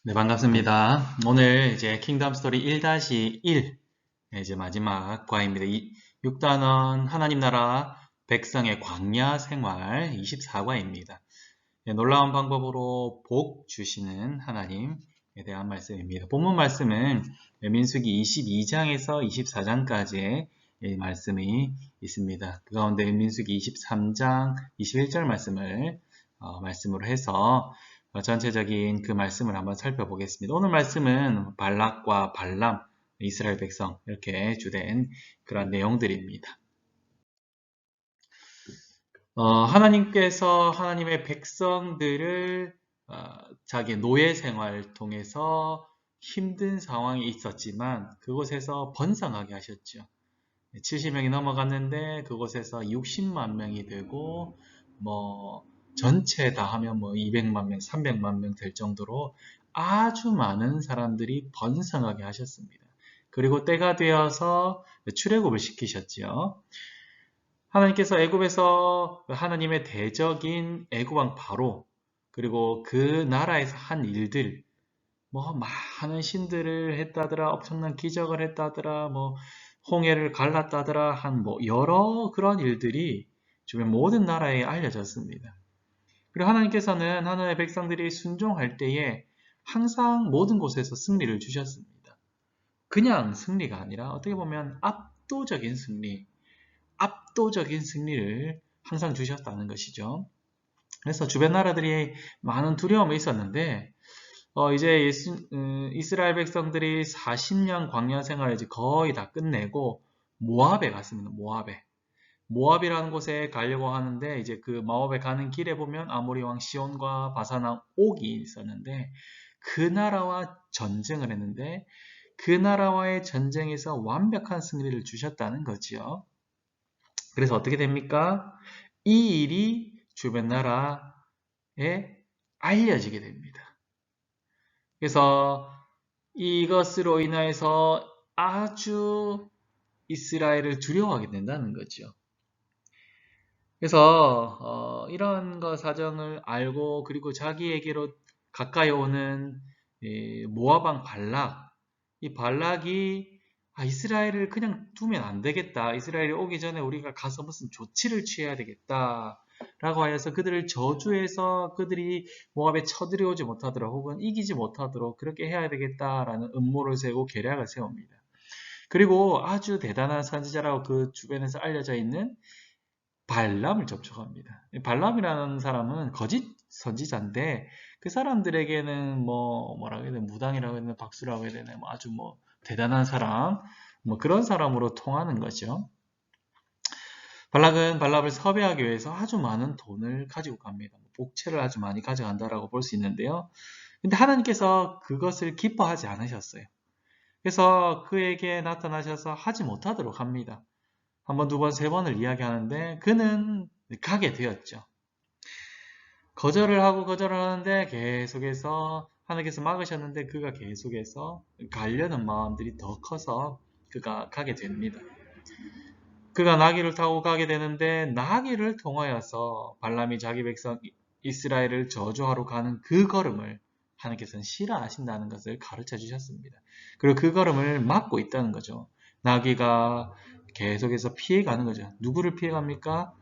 네, 반갑습니다. 오늘 이제 킹덤 스토리 1-1 이제 마지막 과입니다. 6단원 하나님 나라 백성의 광야 생활 24과입니다. 놀라운 방법으로 복 주시는 하나님에 대한 말씀입니다. 본문 말씀은 민수기 22장에서 24장까지의 말씀이 있습니다. 그 가운데 민수기 23장 21절 말씀을 말씀으로 해서 전체적인 그 말씀을 한번 살펴보겠습니다. 오늘 말씀은 발락과 발람, 이스라엘 백성 이렇게 주된 그런 내용들입니다. 하나님께서 하나님의 백성들을 자기 노예 생활을 통해서 힘든 상황이 있었지만 그곳에서 번성하게 하셨죠. 70명이 넘어갔는데 그곳에서 60만 명이 되고 전체 다 하면 200만 명, 300만 명 될 정도로 아주 많은 사람들이 번성하게 하셨습니다. 그리고 때가 되어서 출애굽을 시키셨죠. 하나님께서 애굽에서 하나님의 대적인 애굽왕 바로 그리고 그 나라에서 한 일들 많은 신들을 했다더라, 엄청난 기적을 했다더라, 홍해를 갈랐다더라 한 여러 그런 일들이 주변 모든 나라에 알려졌습니다. 그리고 하나님께서는 하나님의 백성들이 순종할 때에 항상 모든 곳에서 승리를 주셨습니다. 그냥 승리가 아니라 어떻게 보면 압도적인 승리를 항상 주셨다는 것이죠. 그래서 주변 나라들이 많은 두려움이 있었는데 이제 이스라엘 백성들이 40년 광야 생활을 이제 거의 다 끝내고 모압에 갔습니다. 모압이라는 곳에 가려고 하는데 이제 그 모압에 가는 길에 보면 아모리 왕 시온과 바산 왕 옥이 있었는데 그 나라와 전쟁을 했는데 그 나라와의 전쟁에서 완벽한 승리를 주셨다는 거지요. 그래서 어떻게 됩니까? 이 일이 주변 나라에 알려지게 됩니다. 그래서 이것으로 인해서 아주 이스라엘을 두려워하게 된다는 거죠. 그래서 이런 거 사정을 알고 그리고 자기에게로 가까이 오는 모압 왕 발락, 이 발락이 이스라엘을 그냥 두면 안 되겠다. 이스라엘이 오기 전에 우리가 가서 무슨 조치를 취해야 되겠다. 라고 하여서 그들을 저주해서 그들이 모압에 쳐들어오지 못하도록 혹은 이기지 못하도록 그렇게 해야 되겠다라는 음모를 세우고 계략을 세웁니다. 그리고 아주 대단한 선지자라고 그 주변에서 알려져 있는 발람을 접촉합니다. 발람이라는 사람은 거짓 선지자인데 그 사람들에게는 뭐라고 해야 되나 무당이라고 해야 되나 박수라고 해야 되나 아주 대단한 사람 그런 사람으로 통하는 거죠. 발락은 발람을 섭외하기 위해서 아주 많은 돈을 가지고 갑니다. 복채를 아주 많이 가져간다라고 볼 수 있는데요. 근데 하나님께서 그것을 기뻐하지 않으셨어요. 그래서 그에게 나타나셔서 하지 못하도록 합니다. 한 번, 두 번, 세 번을 이야기하는데 그는 가게 되었죠. 거절을 하는데 계속해서 하나님께서 막으셨는데 그가 계속해서 가려는 마음들이 더 커서 그가 가게 됩니다. 그가 나귀를 타고 가게 되는데 나귀를 통하여서 발람이 자기 백성 이스라엘을 저주하러 가는 그 걸음을 하나님께서는 싫어하신다는 것을 가르쳐 주셨습니다. 그리고 그 걸음을 막고 있다는 거죠. 나귀가 계속해서 피해가는 거죠. 누구를 피해갑니까?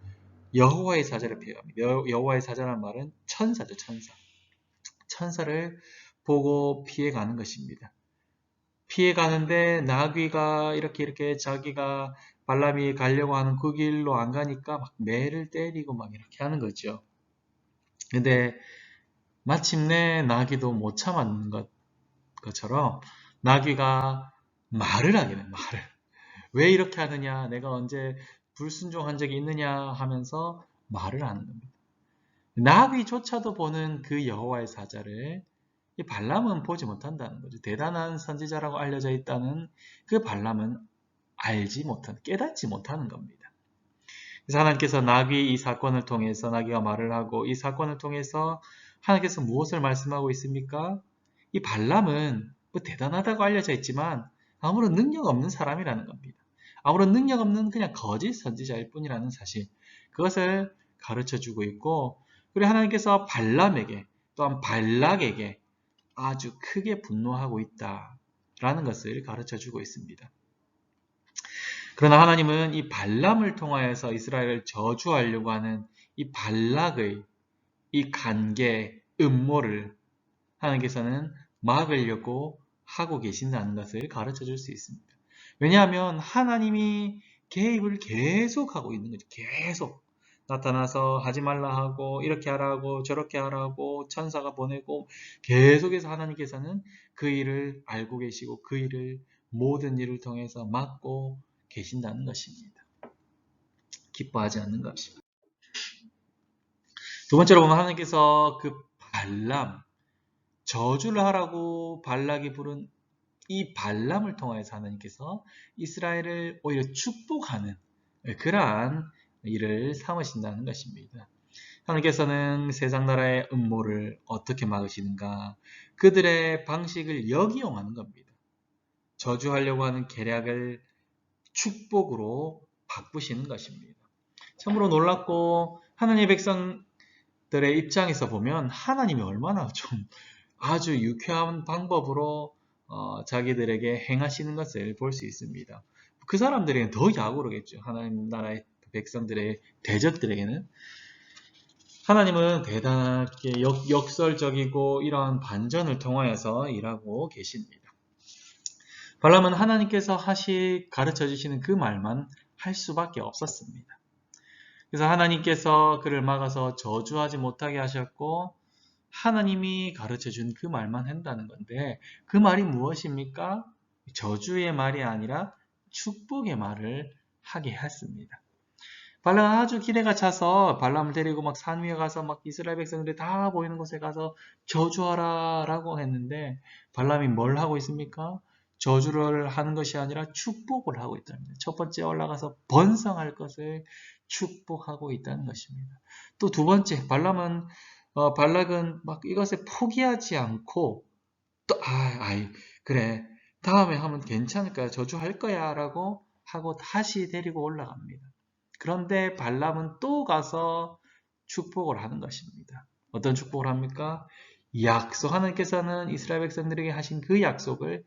여호와의 사자를 피해갑니다. 여호와의 사자라는 말은 천사죠, 천사. 천사를 보고 피해가는 것입니다. 피해가는데 나귀가 이렇게 자기가 발람이 가려고 하는 그 길로 안 가니까 막 매를 때리고 막 이렇게 하는 거죠. 근데 마침내 나귀도 못 참았는 것처럼 나귀가 말을 하게 돼요. 말을. 왜 이렇게 하느냐? 내가 언제 불순종한 적이 있느냐? 하면서 말을 하는 겁니다. 나귀조차도 보는 그 여호와의 사자를 이 발람은 보지 못한다는 거죠. 대단한 선지자라고 알려져 있다는 그 발람은 깨닫지 못하는 겁니다. 그래서 하나님께서 나귀 이 사건을 통해서 나귀가 말을 하고 이 사건을 통해서 하나님께서 무엇을 말씀하고 있습니까? 이 발람은 대단하다고 알려져 있지만 아무런 능력 없는 사람이라는 겁니다. 아무런 능력 없는 그냥 거짓 선지자일 뿐이라는 사실. 그것을 가르쳐 주고 있고 그리고 하나님께서 발람에게 또한 발락에게 아주 크게 분노하고 있다라는 것을 가르쳐 주고 있습니다. 그러나 하나님은 이 발람을 통하여서 이스라엘을 저주하려고 하는 이 발락의 이 간계, 음모를 하나님께서는 막으려고 하고 계신다는 것을 가르쳐 줄 수 있습니다. 왜냐하면 하나님이 개입을 계속하고 있는 거죠. 계속 나타나서 하지 말라 하고 이렇게 하라고 저렇게 하라고 천사가 보내고 계속해서 하나님께서는 그 일을 알고 계시고 그 일을 모든 일을 통해서 막고 계신다는 것입니다. 기뻐하지 않는 것입니다. 두 번째로 보면 하나님께서 그 발람, 저주를 하라고 발락이 부른 이 발람을 통하여서 하나님께서 이스라엘을 오히려 축복하는 그러한 일을 삼으신다는 것입니다. 하나님께서는 세상 나라의 음모를 어떻게 막으시는가? 그들의 방식을 역이용하는 겁니다. 저주하려고 하는 계략을 축복으로 바꾸시는 것입니다. 참으로 놀랍고 하나님의 백성들의 입장에서 보면 하나님이 얼마나 좀 아주 유쾌한 방법으로 자기들에게 행하시는 것을 볼 수 있습니다. 그 사람들에게는 더 야구르겠죠. 하나님 나라의 백성들의 대적들에게는 하나님은 대단하게 역설적이고 이러한 반전을 통하여서 일하고 계십니다. 발람은 하나님께서 가르쳐 주시는 그 말만 할 수밖에 없었습니다. 그래서 하나님께서 그를 막아서 저주하지 못하게 하셨고 하나님이 가르쳐준 그 말만 한다는 건데 그 말이 무엇입니까? 저주의 말이 아니라 축복의 말을 하게 했습니다. 발람은 아주 기대가 차서 발람을 데리고 막 산 위에 가서 막 이스라엘 백성들이 다 보이는 곳에 가서 저주하라 라고 했는데 발람이 뭘 하고 있습니까? 저주를 하는 것이 아니라 축복을 하고 있다는 거예요. 첫 번째 올라가서 번성할 것을 축복하고 있다는 것입니다. 또 두 번째 발락은 막 이것에 포기하지 않고 또 그래 다음에 하면 괜찮을까요? 저주할 거야 라고 하고 다시 데리고 올라갑니다. 그런데 발람은 또 가서 축복을 하는 것입니다. 어떤 축복을 합니까? 하나님께서는 이스라엘 백성들에게 하신 그 약속을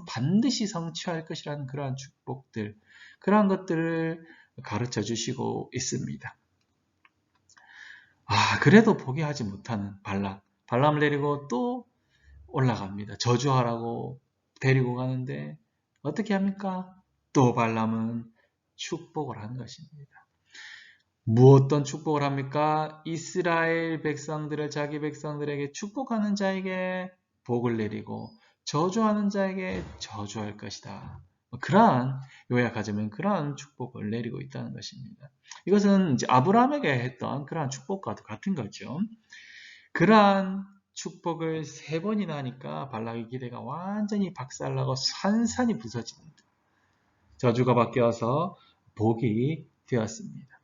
반드시 성취할 것이라는 그러한 축복들, 그러한 것들을 가르쳐 주시고 있습니다. 그래도 포기하지 못하는 발람을 데리고 또 올라갑니다. 저주하라고 데리고 가는데 어떻게 합니까? 또 발람은 축복을 하는 것입니다. 어떤 축복을 합니까? 이스라엘 백성들을 자기 백성들에게 축복하는 자에게 복을 내리고 저주하는 자에게 저주할 것이다. 요약하자면 그러한 축복을 내리고 있다는 것입니다. 이것은 이제 아브라함에게 했던 그러한 축복과도 같은 거죠. 그러한 축복을 3번이나 하니까 발락의 기대가 완전히 박살나고 산산이 부서집니다. 저주가 바뀌어서 복이 되었습니다.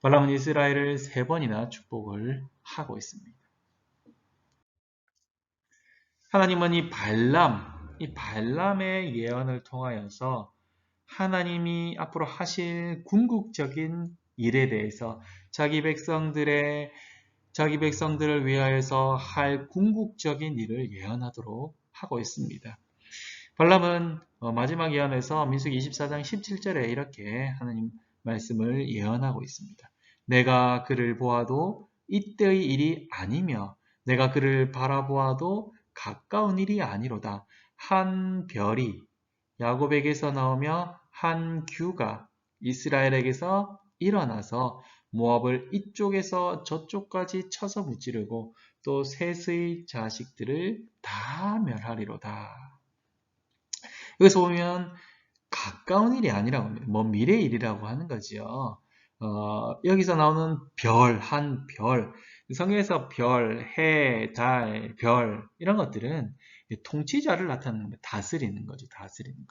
발람은 이스라엘을 3번이나 축복을 하고 있습니다. 하나님은 이 발람의 예언을 통하여서 하나님이 앞으로 하실 궁극적인 일에 대해서 자기 백성들을 위하여서 할 궁극적인 일을 예언하도록 하고 있습니다. 발람은 마지막 예언에서 민수기 24장 17절에 이렇게 하나님 말씀을 예언하고 있습니다. 내가 그를 보아도 이때의 일이 아니며 내가 그를 바라보아도 가까운 일이 아니로다. 한 별이 야곱에게서 나오며 한 규가 이스라엘에게서 일어나서 모압을 이쪽에서 저쪽까지 쳐서 무찌르고 또 셋의 자식들을 다 멸하리로다. 여기서 보면 가까운 일이 아니라고 합니다. 미래 일이라고 하는 거죠. 여기서 나오는 한 별, 성경에서 별, 해, 달, 별 이런 것들은 통치자를 나타내는 거예요. 다스리는 거죠. 다스리는 거.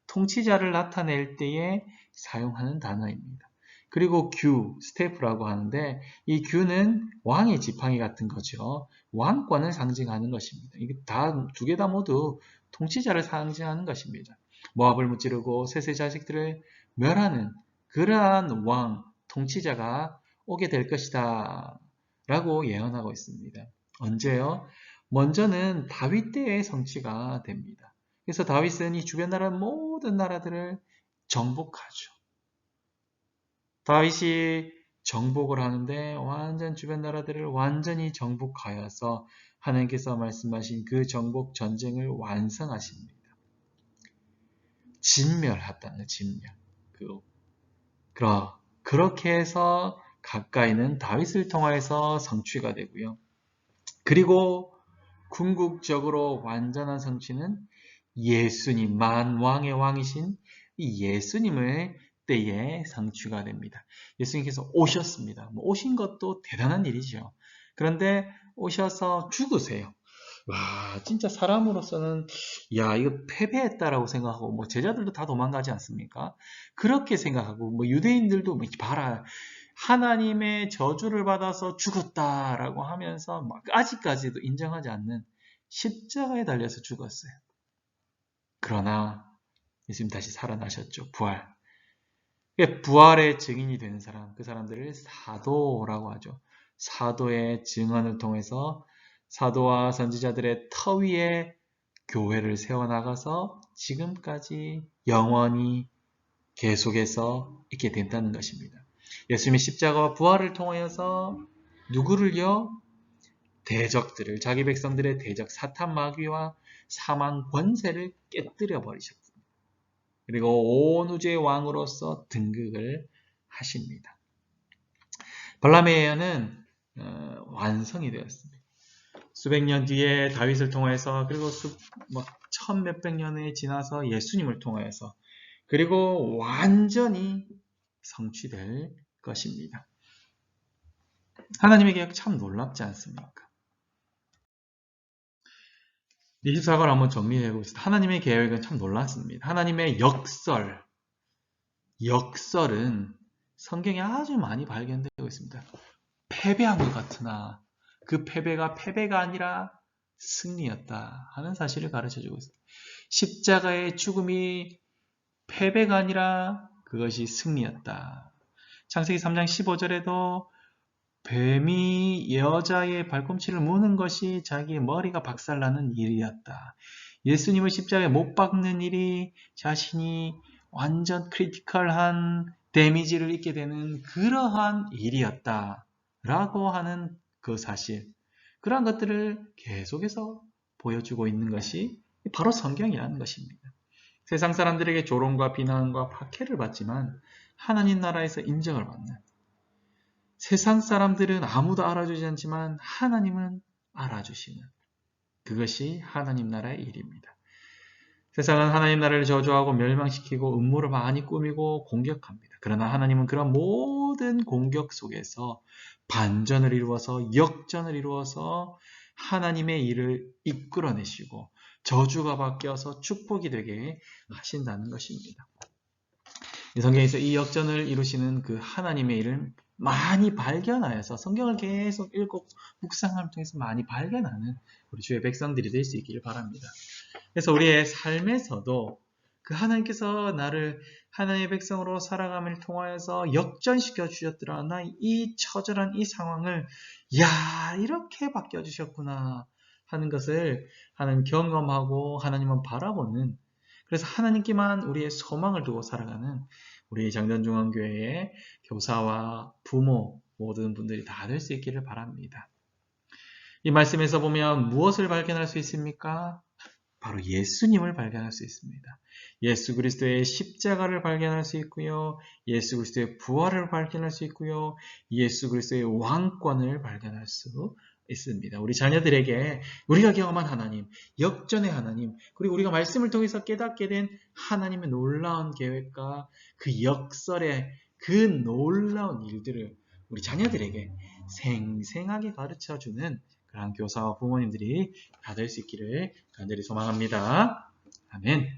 통치자를 나타낼 때에 사용하는 단어입니다. 그리고 스태프라고 하는데 이 규는 왕의 지팡이 같은 거죠. 왕권을 상징하는 것입니다. 이게 두 개 다 모두 통치자를 상징하는 것입니다. 모압을 무찌르고 셋의 자식들을 멸하는 그러한 통치자가 오게 될 것이다 라고 예언하고 있습니다. 언제요? 먼저는 다윗 때의 성취가 됩니다. 그래서 다윗은 이 주변 나라 모든 나라들을 정복하죠. 다윗이 정복을 하는데 완전 주변 나라들을 완전히 정복하여서 하나님께서 말씀하신 그 정복 전쟁을 완성하십니다. 진멸하다는 진멸. 그렇게 해서 가까이는 다윗을 통하여서 성취가 되고요. 그리고 궁극적으로 완전한 성취는 예수님, 만왕의 왕이신 이 예수님의 때에 성취가 됩니다. 예수님께서 오셨습니다. 오신 것도 대단한 일이죠. 그런데 오셔서 죽으세요. 와, 진짜 사람으로서는 야, 이거 패배했다라고 생각하고 제자들도 다 도망가지 않습니까? 그렇게 생각하고 유대인들도 봐라. 하나님의 저주를 받아서 죽었다라고 하면서 아직까지도 인정하지 않는 십자가에 달려서 죽었어요. 그러나 예수님 다시 살아나셨죠. 부활. 부활의 증인이 되는 사람, 그 사람들을 사도라고 하죠. 사도의 증언을 통해서 사도와 선지자들의 터 위에 교회를 세워나가서 지금까지 영원히 계속해서 있게 된다는 것입니다. 예수님의 십자가와 부활을 통하여서 누구를요? 대적들을, 자기 백성들의 대적 사탄 마귀와 사망 권세를 깨뜨려 버리셨습니다. 그리고 온 우주의 왕으로서 등극을 하십니다. 발람의 예언은 완성이 되었습니다. 수백 년 뒤에 다윗을 통해서 그리고 천 몇백 년이 지나서 예수님을 통하여서 그리고 완전히 성취될 것입니다. 하나님의 계획 참 놀랍지 않습니까? 24과를 한번 정리해 보겠습니다. 하나님의 계획은 참 놀랐습니다. 하나님의 역설은 성경에 아주 많이 발견되고 있습니다. 패배한 것 같으나 그 패배가 아니라 승리였다 하는 사실을 가르쳐주고 있습니다. 십자가의 죽음이 패배가 아니라 그것이 승리였다. 창세기 3장 15절에도 뱀이 여자의 발꿈치를 무는 것이 자기의 머리가 박살나는 일이었다. 예수님을 십자가에 못 박는 일이 자신이 완전 크리티컬한 데미지를 입게 되는 그러한 일이었다. 라고 하는 그 사실. 그러한 것들을 계속해서 보여주고 있는 것이 바로 성경이라는 것입니다. 세상 사람들에게 조롱과 비난과 박해를 받지만 하나님 나라에서 인정을 받는 세상 사람들은 아무도 알아주지 않지만 하나님은 알아주시는 그것이 하나님 나라의 일입니다. 세상은 하나님 나라를 저주하고 멸망시키고 음모를 많이 꾸미고 공격합니다. 그러나 하나님은 그런 모든 공격 속에서 반전을 이루어서 역전을 이루어서 하나님의 일을 이끌어내시고 저주가 바뀌어서 축복이 되게 하신다는 것입니다. 이 성경에서 이 역전을 이루시는 그 하나님의 일을 많이 발견하여서 성경을 계속 읽고 묵상함을 통해서 많이 발견하는 우리 주의 백성들이 될 수 있기를 바랍니다. 그래서 우리의 삶에서도 그 하나님께서 나를 하나님의 백성으로 살아감을 통하여서 역전시켜 주셨더라. 나 이 처절한 이 상황을 야 이렇게 바뀌어주셨구나 하는 것을 하나님 경험하고 하나님은 바라보는 그래서 하나님께만 우리의 소망을 두고 살아가는 우리 장전중앙교회의 교사와 부모 모든 분들이 다 될 수 있기를 바랍니다. 이 말씀에서 보면 무엇을 발견할 수 있습니까? 바로 예수님을 발견할 수 있습니다. 예수 그리스도의 십자가를 발견할 수 있고요. 예수 그리스도의 부활을 발견할 수 있고요. 예수 그리스도의 왕권을 발견할 수 있습니다. 우리 자녀들에게 우리가 경험한 하나님, 역전의 하나님, 그리고 우리가 말씀을 통해서 깨닫게 된 하나님의 놀라운 계획과 그 역설의 그 놀라운 일들을 우리 자녀들에게 생생하게 가르쳐주는 그런 교사와 부모님들이 다 될 수 있기를 간절히 소망합니다. 아멘.